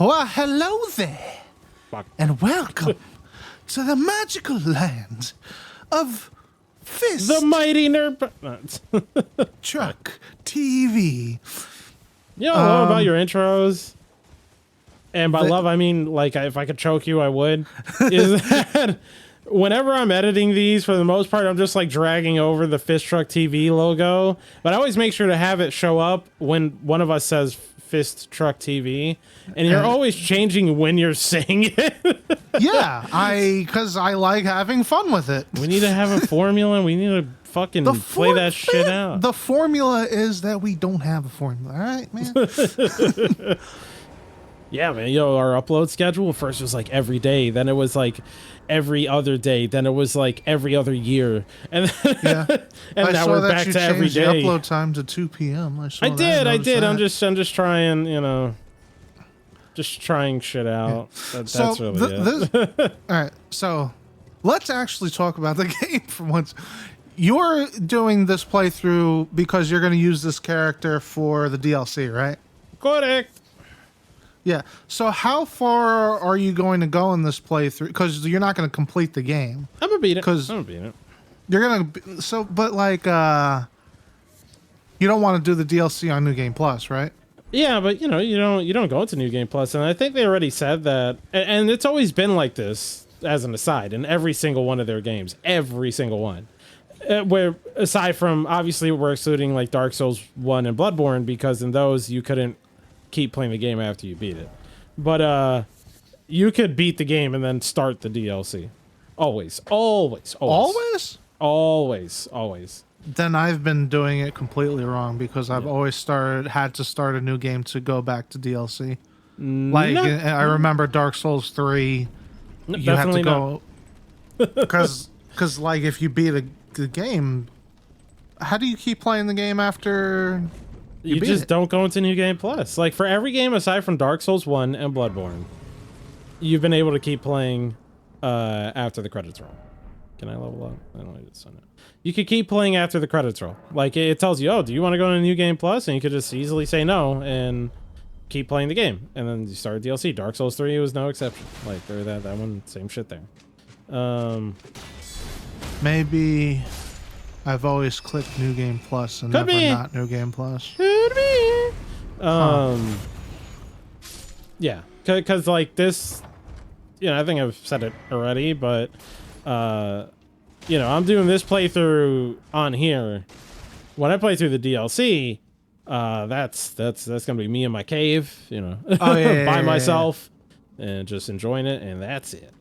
Well, hello there, Fuck. and welcome to the magical land of Fist The mighty nerd. Truck TV. You know, I love about your intros, and by love I mean like if I could choke you, I would. Is that whenever I'm editing these, for the most part, I'm just like dragging over the Fist Truck TV logo, but I always make sure to have it show up when one of us says Fist Truck TV, and you're always changing when you're saying it. Yeah, because I like having fun with it. We need to have a formula. We need to fucking play that shit out. The formula is that we don't have a formula, all right, man? Yeah, man. Yo, our upload schedule first was like every day, then it was like every other day, then it was like every other year, and Yeah. and now we're back to every day. The upload time to 2 p.m. I did. I'm just trying, you know, just trying shit out. Yeah. That's really it. All right, so let's actually talk about the game for once. You're doing this playthrough because you're going to use this character for the DLC, right? Correct. Yeah. So how far are you going to go in this playthrough? Because you're not going to complete the game. I'm gonna beat it. Because I'm gonna beat it. you're going to. So, but like, you don't want to do the DLC on New Game Plus, right? Yeah, but you know, you don't go into New Game Plus, and I think they already said that, and it's always been like this as an aside in every single one of their games, every single one. Where aside from obviously we're excluding like Dark Souls 1 and Bloodborne because in those you couldn't keep playing the game after you beat it, but you could beat the game and then start the DLC. Always. Then I've been doing it completely wrong because I've always had to start a new game to go back to DLC. Like I remember Dark Souls 3, you had to go because like if you beat the game, how do you keep playing the game after you just don't go into New Game Plus? Like for every game aside from Dark Souls 1 and Bloodborne, you've been able to keep playing after the credits roll. Can I level up? I don't need to sign it. You could keep playing after the credits roll. Like it tells you, oh, do you want to go to New Game Plus? And you could just easily say no and keep playing the game. And then you start DLC. Dark Souls 3 was no exception. Like there, that one, same shit there. Maybe I've always clicked New Game Plus and never not New Game Plus. Could be. Yeah, because like this, you know, I think I've said it already, but you know, I'm doing this playthrough on here. When I play through the DLC, that's gonna be me in my cave, you know, by myself, and just enjoying it, and that's it.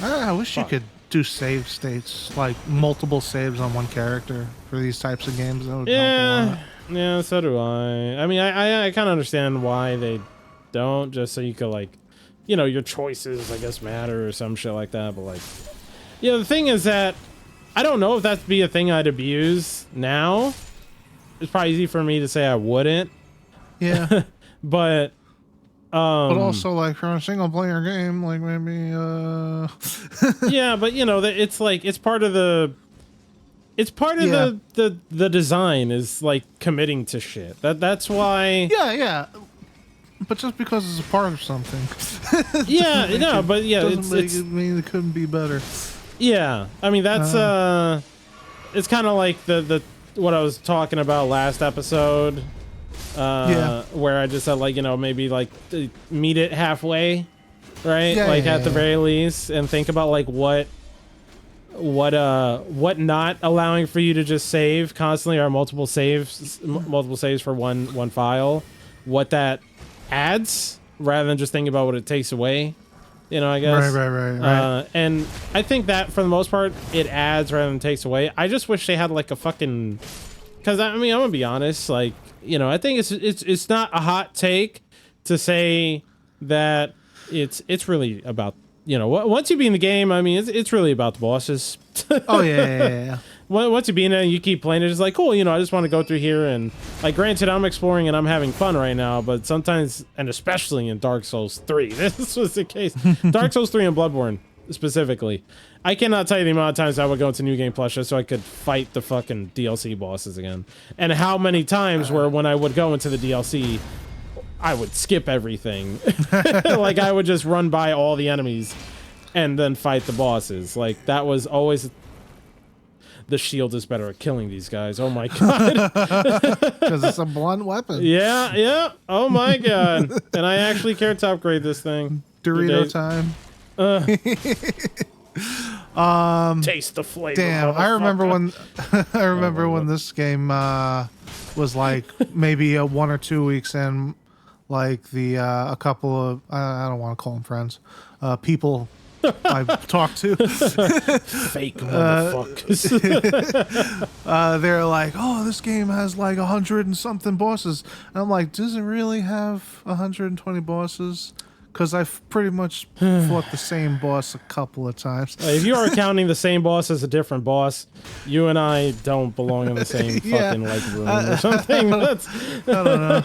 I wish you could do save states, like multiple saves on one character for these types of games. That would help a lot. Yeah, so do I. I mean, I kind of understand why they don't, just so you could like, you know, your choices, I guess, matter or some shit like that. But like, yeah, the thing is that I don't know if that'd be a thing I'd abuse now. It's probably easy for me to say I wouldn't. Yeah. But also like for a single player game, like maybe yeah, but you know, it's like it's part of the the design is like committing to shit. That's why. Yeah. But just because it's a part of something. Yeah, no, but yeah, it mean it couldn't be better. Yeah, I mean that's it's kind of like the what I was talking about last episode. Where I just said like, you know, maybe like meet it halfway, right? At the very least, and think about like what not allowing for you to just save constantly or multiple saves for one file, what that adds rather than just thinking about what it takes away, you know, I guess. Right. And I think that for the most part it adds rather than takes away. I just wish they had like a fucking, because I mean, I'm gonna be honest, like, you know, I think it's not a hot take to say that it's really about, you know, once you be in the game, I mean, it's really about the bosses. Oh yeah. Once you be in it and you keep playing it, it's like, cool, you know, I just want to go through here and, like, granted, I'm exploring and I'm having fun right now, but sometimes, and especially in Dark Souls 3, this was the case. Dark Souls 3 and Bloodborne, specifically. I cannot tell you the amount of times I would go into New Game Plus just so I could fight the fucking DLC bosses again. And how many times where when I would go into the DLC, I would skip everything. Like I would just run by all the enemies and then fight the bosses. Like that was always. The shield is better at killing these guys. Oh my god. Because it's a blunt weapon. Yeah. Oh my god. And I actually care to upgrade this thing. Dorito time. Taste the flavor. Damn, I remember when this game was like maybe 1 or 2 weeks in, like a couple of I don't want to call them friends, people I've talked to. Fake motherfuckers. They're like, oh, this game has like 100 and something bosses. And I'm like, does it really have 120 bosses? Because I've pretty much fought the same boss a couple of times. If you are counting the same boss as a different boss, you and I don't belong in the same fucking like room or something. I don't know.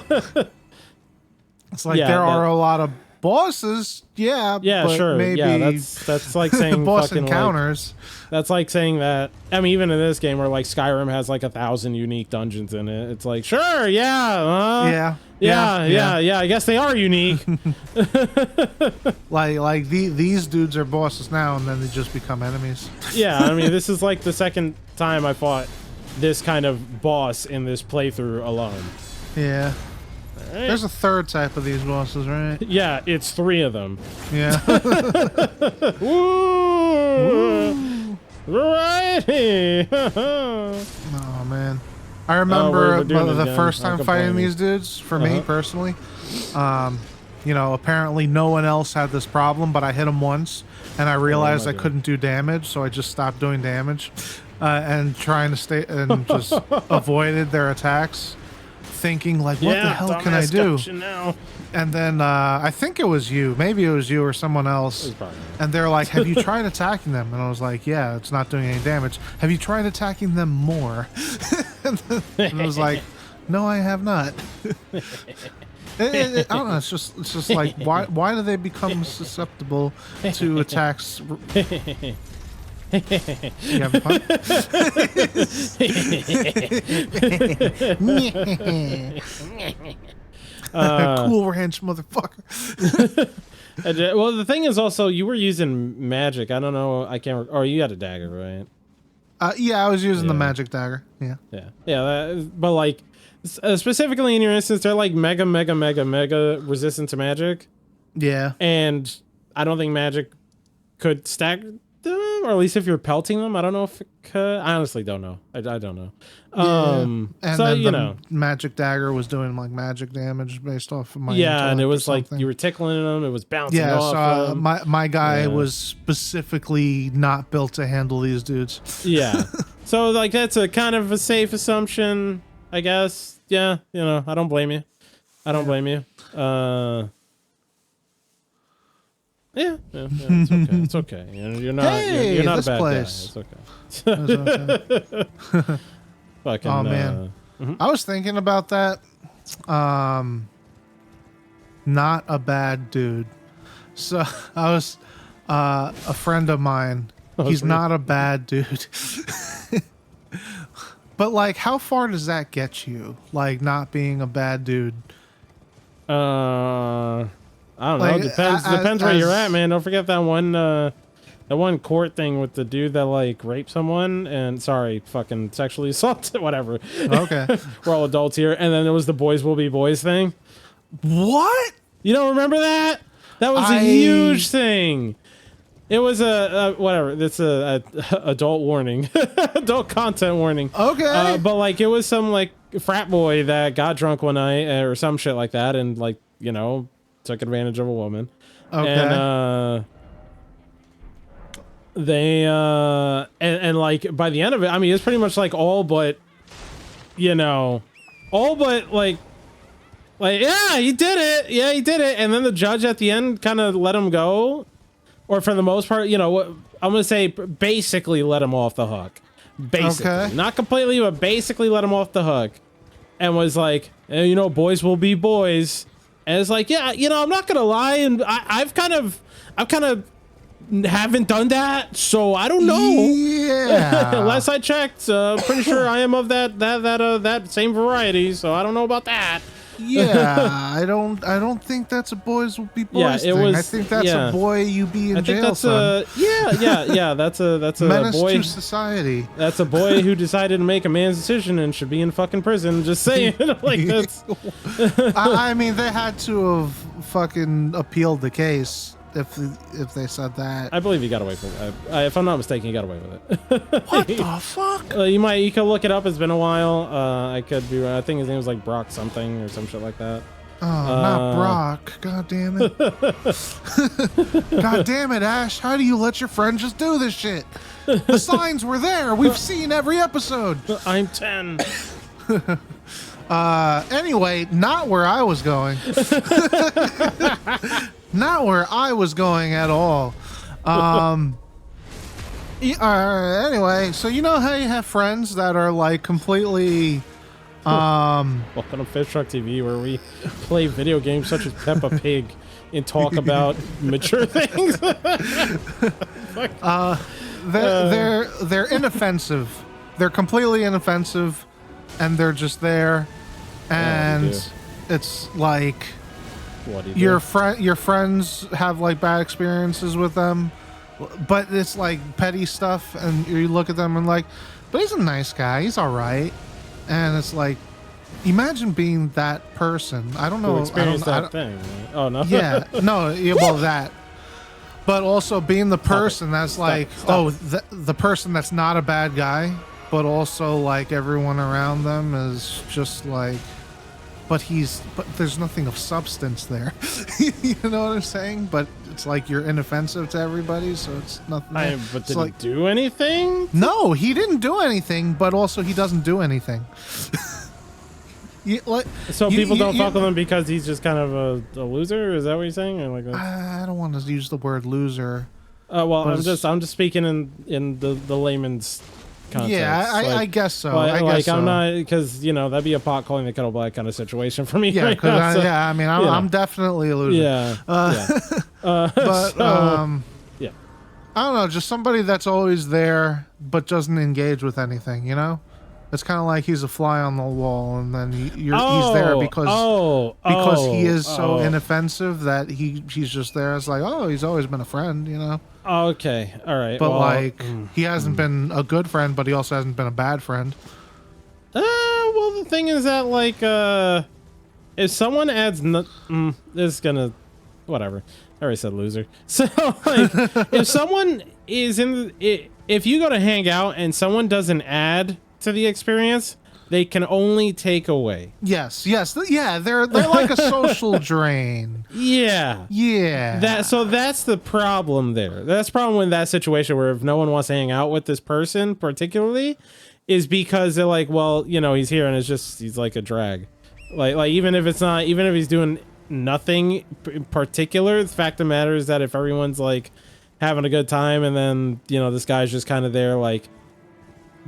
It's like there are a lot of bosses, yeah, but sure, maybe that's like saying boss fucking encounters. That's like saying that. I mean, even in this game where like Skyrim has like 1,000 unique dungeons in it, it's like sure, yeah. I guess they are unique. like these dudes are bosses now, and then they just become enemies. Yeah, I mean, this is like the second time I fought this kind of boss in this playthrough alone. Yeah. Right. There's a third type of these bosses, right? Yeah, it's 3 of them. Yeah. Woo! Variety! Oh, man. I remember the first time fighting these dudes, for me personally. You know, apparently no one else had this problem, but I hit them once, and I realized I couldn't do damage, so I just stopped doing damage and trying to stay and just avoided their attacks. Thinking like, what the hell can I do? And then I think it was you, maybe it was you or someone else, and they're like, have you tried attacking them? And I was like, yeah, it's not doing any damage. Have you tried attacking them more? And I was like, no, I have not. I don't know, it's just like, why do they become susceptible to attacks? You having fun? Cool ranch, motherfucker. Well, the thing is also, you were using magic. I don't know. I can't. Or you had a dagger, right? Yeah, I was using the magic dagger. Yeah. But like, specifically in your instance, they're like mega resistant to magic. Yeah. And I don't think magic could stack them, or at least if you're pelting them. I don't know if it could. I honestly don't know. I don't know. And so then you know, magic dagger was doing like magic damage based off of my and it was like you were tickling them. It was bouncing off. Yeah, so my guy was specifically not built to handle these dudes. Yeah, so like that's a kind of a safe assumption, I guess. Yeah, you know, I don't blame you. I don't blame you. Yeah, it's okay. It's okay. You're not. Hey, you're not a this bad place. guy. It's okay. Fucking, oh man, I was thinking about that. Not a bad dude. So I was a friend of mine. He's not a bad dude. But like, how far does that get you? Like, not being a bad dude. I don't know. Depends where you're at, man. Don't forget that one court thing with the dude that like raped someone and fucking sexually assaulted, whatever. Okay. We're all adults here. And then there was the boys will be boys thing. What? You don't remember that? That was a huge thing. It was a whatever. It's a adult warning, adult content warning. Okay. But like it was some like frat boy that got drunk one night or some shit like that, and like you know took advantage of a woman. Okay. And they and like by the end of it, I mean it's pretty much like all but yeah, he did it. Yeah, he did it. And then the judge at the end kind of let him go. Or for the most part, you know, I'm going to say basically let him off the hook. Basically. Okay. Not completely, but basically let him off the hook. And was like, you know, boys will be boys. And it's like, yeah, you know, I'm not going to lie. And I've kind of haven't done that. So I don't know. Yeah. Last I checked, pretty sure I am of that same variety. So I don't know about that. Yeah, I don't think that's a boys will be boys Yeah, it thing. was. I think that's yeah. a boy you be in I think jail, that's son. yeah. That's a Menace boy. to society. That's a boy who decided to make a man's decision and should be in fucking prison. Just saying, like that's. I mean, they had to have fucking appealed the case if they said that. I believe he got away with it. If I'm not mistaken, he got away with it. What the fuck? You could look it up. It's been a while. I could be wrong. I think his name was like Brock something or some shit like that. Oh, not Brock. God damn it. God damn it, Ash. How do you let your friend just do this shit? The signs were there. We've seen every episode. I'm 10. Anyway, not where I was going. Not where I was going at all. Anyway, so you know how you have friends that are like completely Welcome to Fish Truck TV, where we play video games such as Peppa Pig and talk about mature things. they're inoffensive. They're completely inoffensive, and they're just there. And it's like What do you your friends have like bad experiences with them, but it's like petty stuff, and you look at them and like, but he's a nice guy. He's all right. And it's like, imagine being that person. I don't know. Experience that thing. Oh no. Yeah, no. Yeah, well, that. But also being the person that's like, the person that's not a bad guy, but also like everyone around them is just like, but there's nothing of substance there. You know what I'm saying? But it's like you're inoffensive to everybody, so it's nothing. But did he do anything? No, he didn't do anything, but also he doesn't do anything. People don't fuck with him because he's just kind of a loser? Is that what you're saying? Or like I don't want to use the word loser. Well, I'm just speaking in the layman's context. Yeah, I guess so. I'm not, because that'd be a pot calling the kettle black kind of situation for me. Yeah, right now, I mean, I'm definitely a loser. Yeah. But yeah. I don't know, just somebody that's always there but doesn't engage with anything. It's kind of like he's a fly on the wall, and then he's there because he is so inoffensive that he's just there. It's like, he's always been a friend. Okay, all right. But he hasn't been a good friend, but he also hasn't been a bad friend. Well, the thing is that if someone adds this is gonna, whatever. I already said loser. So if someone is if you go to hang out and someone doesn't add to the experience, they can only take away. Yes, yeah. They're like a social drain. Yeah. So that's the problem there. That's the problem with that situation, where if no one wants to hang out with this person particularly, is because they're like, well, he's here and he's like a drag. Like even if he's doing nothing in particular, the fact of the matter is that if everyone's like having a good time and then this guy's just kind of there like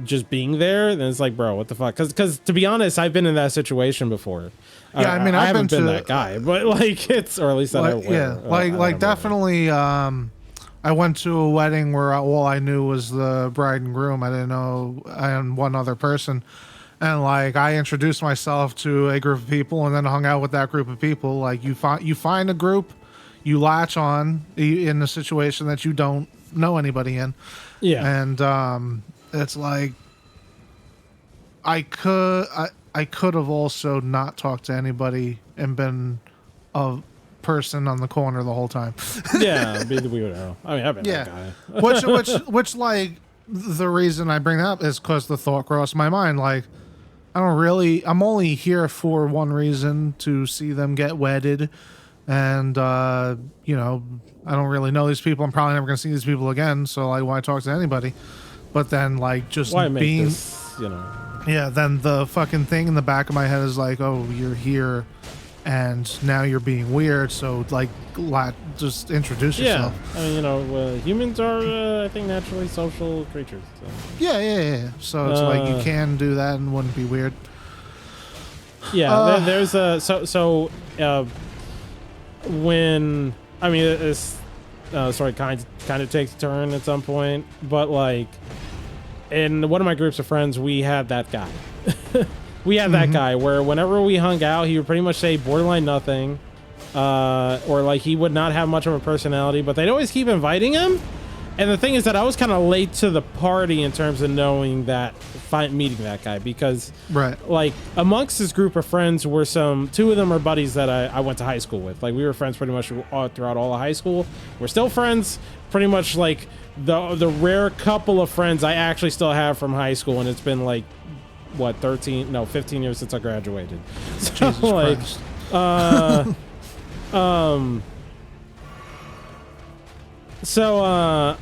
just being there, then it's like, bro, what the fuck? Because to be honest, I've been in that situation before. Yeah, I mean, I haven't been that guy, but like it's, or at least that I wear. Yeah, definitely. I went to a wedding where all I knew was the bride and groom. I didn't know and one other person, and like I introduced myself to a group of people and then hung out with that group of people. Like you find a group, you latch on in a situation that you don't know anybody in. Yeah, and it's like I could have also not talked to anybody and been a person on the corner the whole time. Yeah, be the weirdo. I mean, I've been that guy. which like the reason I bring that up is because the thought crossed my mind. Like, I'm only here for one reason, to see them get wedded, and I don't really know these people. I'm probably never gonna see these people again. So like, why talk to anybody? But then, like, just why being, this, yeah, then the fucking thing in the back of my head is like, oh, you're here, and now you're being weird, so, like, just introduce yourself. Yeah, I mean, humans are, I think, naturally social creatures. So. Yeah. So it's like, you can do that and wouldn't be weird. Yeah, there's a, when, I mean, it's, sorry, kind of takes a turn at some point, but like in one of my groups of friends, we had that guy. we had that guy where whenever we hung out, he would pretty much say borderline nothing, or like he would not have much of a personality, but they'd always keep inviting him. And the thing is that I was kind of late to the party in terms of knowing that, meeting that guy, because like amongst this group of friends were two of them are buddies that I went to high school with. Like we were friends pretty much throughout all of high school. We're still friends, pretty much like the rare couple of friends I actually still have from high school, and it's been like what 15 years since I graduated. So Jesus like Christ. So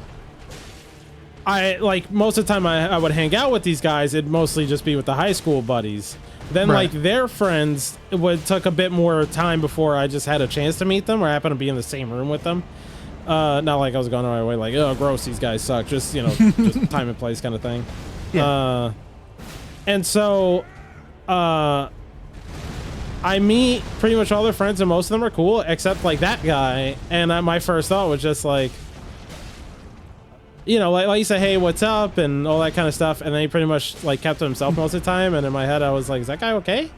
I like most of the time I would hang out with these guys, it'd mostly just be with the high school buddies. Then like their friends took a bit more time before I just had a chance to meet them, or I happened to be in the same room with them. Not like I was going on my way like, oh gross, these guys suck, just just time and place kind of thing. Yeah. And so I meet pretty much all their friends, and most of them are cool except like that guy. And my first thought was just like, like you say, hey, what's up, and all that kind of stuff. And then he pretty much like kept to himself most of the time. And in my head, I was like, is that guy okay?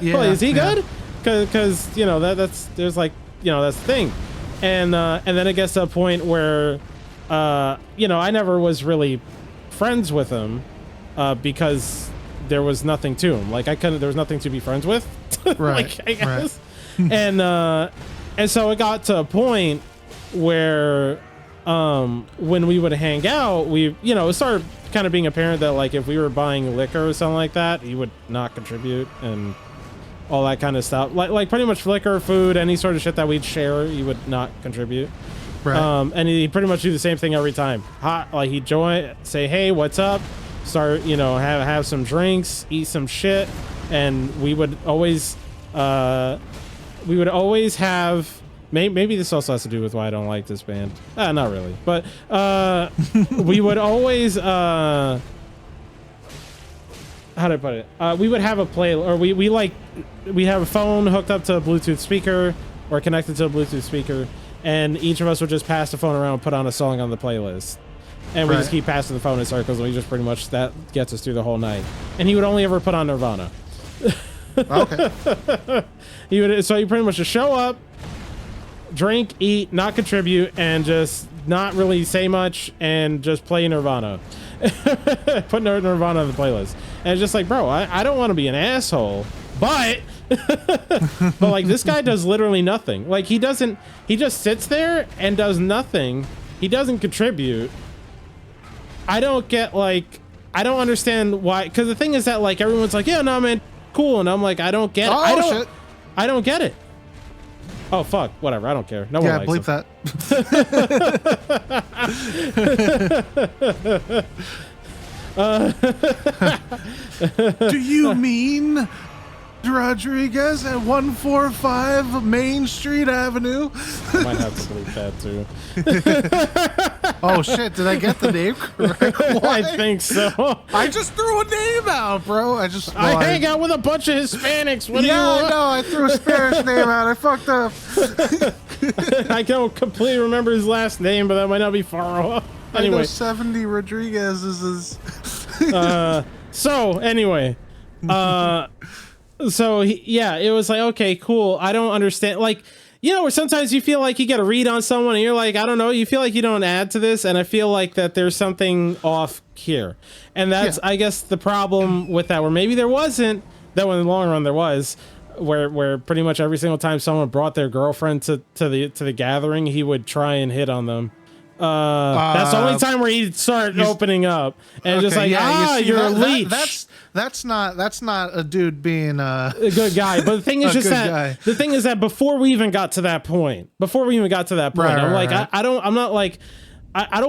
Yeah, like, is he good? Because there's like that's the thing. And then it gets to a point where I never was really friends with him because there was nothing to him. Like there was nothing to be friends with. Like, I guess. And so it got to a point where when we would hang out, it started kind of being apparent that like if we were buying liquor or something like that, he would not contribute and all that kind of stuff. Like pretty much liquor, food, any sort of shit that we'd share, he would not contribute. And he pretty much do the same thing every time. Like he'd join, say, hey, what's up? Start, have some drinks, eat some shit, and we would always have. Maybe this also has to do with why I don't like this band. Not really, but we would always how do I put it? We would have a play, or we have a phone hooked up to a Bluetooth speaker or connected to a Bluetooth speaker, and each of us would just pass the phone around and put on a song on the playlist. And we just keep passing the phone in circles, and we just pretty much, that gets us through the whole night. And he would only ever put on Nirvana. Okay. So he pretty much just show up, drink, eat, not contribute, and just not really say much, and just play Nirvana. Put Nirvana on the playlist. And it's just like, bro, I don't want to be an asshole, but but like this guy does literally nothing. Like he just sits there and does nothing. He doesn't contribute. I don't understand why, because the thing is that like everyone's like, yeah, no man, cool, and I'm like, I don't get it. I don't get it. Oh fuck, whatever, I don't care. No one likes bleep that. Do you mean Rodriguez at 145 Main Street Avenue? I might have to bleep that too. Oh shit, did I get the name correct? I think so. I just threw a name out, bro. I hang out with a bunch of Hispanics. What do you want? I know, I threw a Spanish name out. I fucked up. I don't completely remember his last name, but that might not be far off. Anyway. I know 70 Rodriguez is his... So anyway, so it was like, okay, cool. I don't understand. Like, where sometimes you feel like you get a read on someone and you're like, I don't know, you feel like you don't add to this. And I feel like that there's something off here. And that's, I guess, the problem with that, where maybe there wasn't, though in the long run there was, where pretty much every single time someone brought their girlfriend to the gathering, he would try and hit on them. That's the only time where he'd start opening up and just like, you're a leech. That's not a dude being a good guy. But the thing is just that the thing is that before we even got to that point, I'm like, I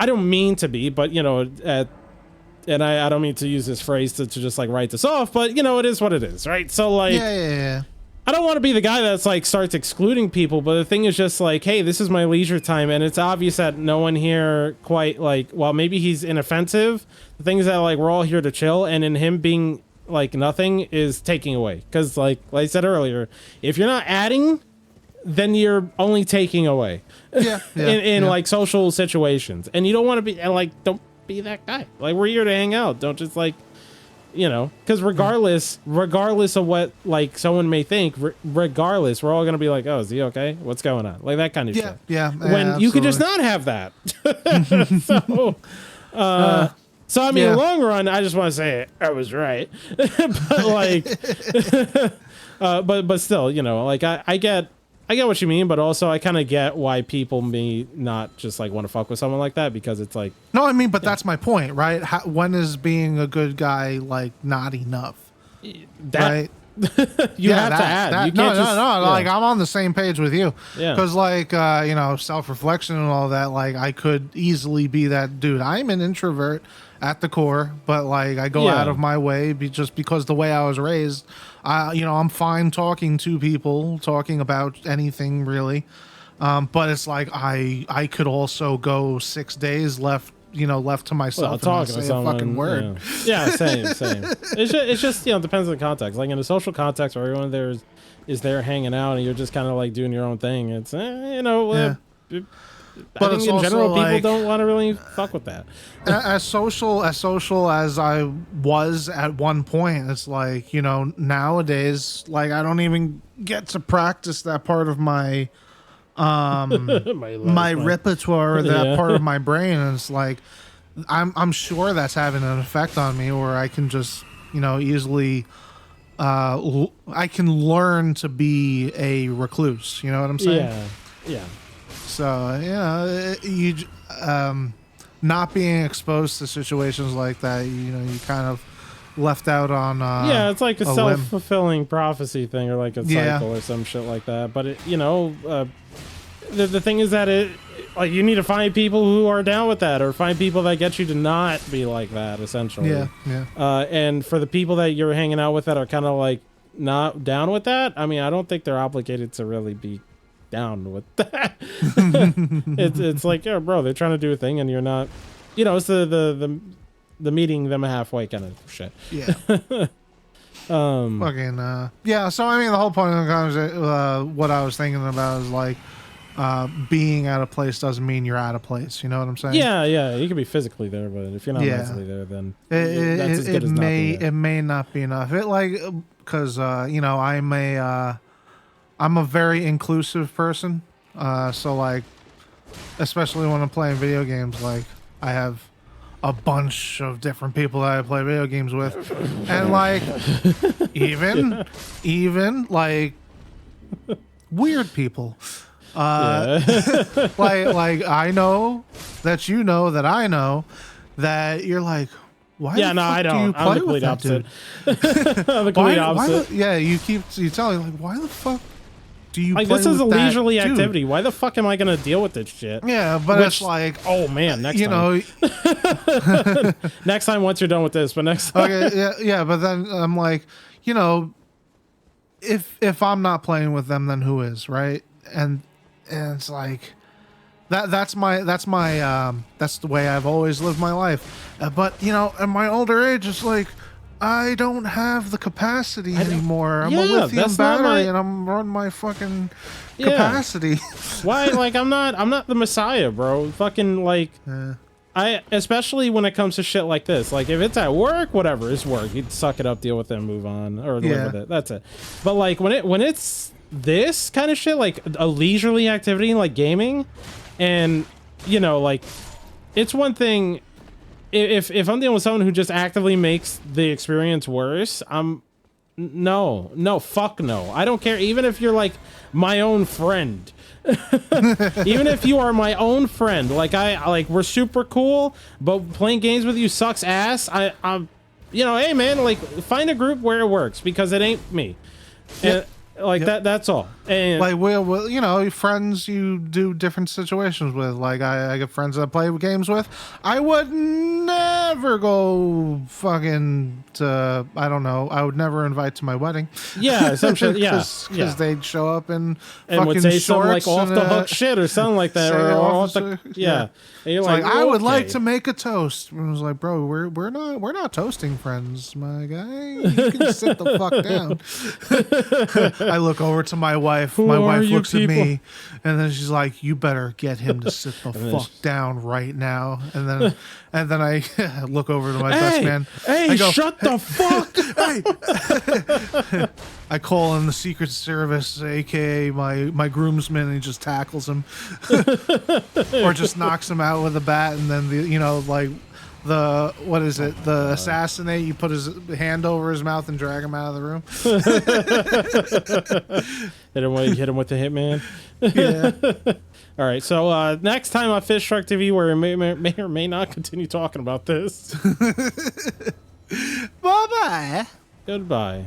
don't mean to be, but and I don't mean to use this phrase to just like write this off, but it is what it is, right? So like, yeah. I don't want to be the guy that's like starts excluding people, but the thing is just like, hey, this is my leisure time, and it's obvious that no one here quite like, well, maybe he's inoffensive. The thing is that like we're all here to chill, and in him being like nothing is taking away. Because like I said earlier, if you're not adding, then you're only taking away. In like social situations, and you don't want to be, and like don't be that guy. Like we're here to hang out. Don't just like you know, because regardless of what like someone may think, regardless, we're all gonna be like, oh, is he okay? What's going on? Like that kind of shit. Yeah. When you could just not have that. So I mean, Yeah. long run, I just want to say I was right, but like, but still, you know, like I get what you mean, but also I kind of get why people may not just like want to fuck with someone like that, because it's like, No, I mean, but that's my point, right? When is being a good guy like not enough? that Right? you have to add. You no, can't just, no. Like I'm on the same page with you. Yeah. Because like you know, self-reflection and all that. Like I could easily be that dude. I'm an introvert at the core, but like I go out of my way just because the way I was raised. You know, I'm fine talking to people, talking about anything really. But it's like I could also go 6 days left to myself and not talking say to someone, a fucking word. Yeah, same. It's just you know, depends on the context. Like in a social context where everyone there is there hanging out and you're just kind of like doing your own thing. It's you know. Yeah. But I think in general, people like, don't want to really fuck with that. As social as I was at one point, it's like, you know, nowadays, like I don't even get to practice that part of my my repertoire, or that part of my brain. And it's like I'm sure that's having an effect on me, or I can just, you know, easily I can learn to be a recluse. You know what I'm saying? Yeah. So yeah, you not being exposed to situations like that, you know, you kind of left out on. It's like a self-fulfilling prophecy thing, or like a cycle or some shit like that. But it, you know, the thing is that like you need to find people who are down with that, or find people that get you to not be like that. Essentially, yeah. And for the people that you're hanging out with that are kind of like not down with that, I mean, I don't think they're obligated to really be down with that. It's like, yeah, bro, they're trying to do a thing and you're not, you know, it's the meeting them halfway kind of shit. Yeah. Fucking yeah. So I mean, the whole point of the conversation, what I was thinking about is like, being out of place doesn't mean you're out of place. You know what I'm saying? Yeah. You can be physically there, but if you're not mentally there, then that's as good as not being there. It may not be enough. It like, because you know, I'm a very inclusive person. So like, especially when I'm playing video games, like I have a bunch of different people that I play video games with, and like even like weird people. like I know that you know that I know that you're like, why? Yeah, no, I don't. I'm the complete opposite. I'm the complete opposite. You tell me, like, why the fuck do you like play this is with a leisurely that activity? dude? Why the fuck am I gonna deal with this shit? Yeah, but it's like, oh man, next time. Know, next time once you're done with this, but next time. Okay, yeah, but then I'm like, you know, if I'm not playing with them, then who is, right? And it's like that's the way I've always lived my life. But you know, at my older age, it's like I don't have the capacity anymore. I'm a lithium battery, and I'm running my fucking capacity. Why? Like I'm not the Messiah, bro. Fucking like. I, especially when it comes to shit like this, like if it's at work, whatever, it's work. You'd suck it up, deal with it, and move on, or live with it. That's it. But like when it's this kind of shit, like a leisurely activity like gaming, and you know, like it's one thing if I'm dealing with someone who just actively makes the experience worse, no, fuck no. I don't care, even if you're like my own friend. Even if you are my own friend, like we're super cool, but playing games with you sucks ass. I'm you know, hey man, like find a group where it works, because it ain't me. And like that's all. And like we'll you know, friends you do different situations with. Like I got friends that I play games with. I would never go fucking to, I don't know, I would never invite to my wedding. Yeah, some shit. Because they'd show up and would say some like off the hook shit or something like that, or off the And you're like, I would like to make a toast. And I was like, bro, we're not toasting friends, my guy. You can sit the fuck down. I look over to my wife. My wife looks at me, and then she's like, "You better get him to sit the fuck down right now." And then I I look over to my best man. Hey, I go, shut the fuck! Hey. I call in the Secret Service, aka my groomsman, and he just tackles him, or just knocks him out with a bat, and then the what is it? The assassinate. You put his hand over his mouth and drag him out of the room. Hit him with the hitman. Yeah. All right. So next time on Fish Truck TV, where we may or may not continue talking about this. Bye bye. Goodbye.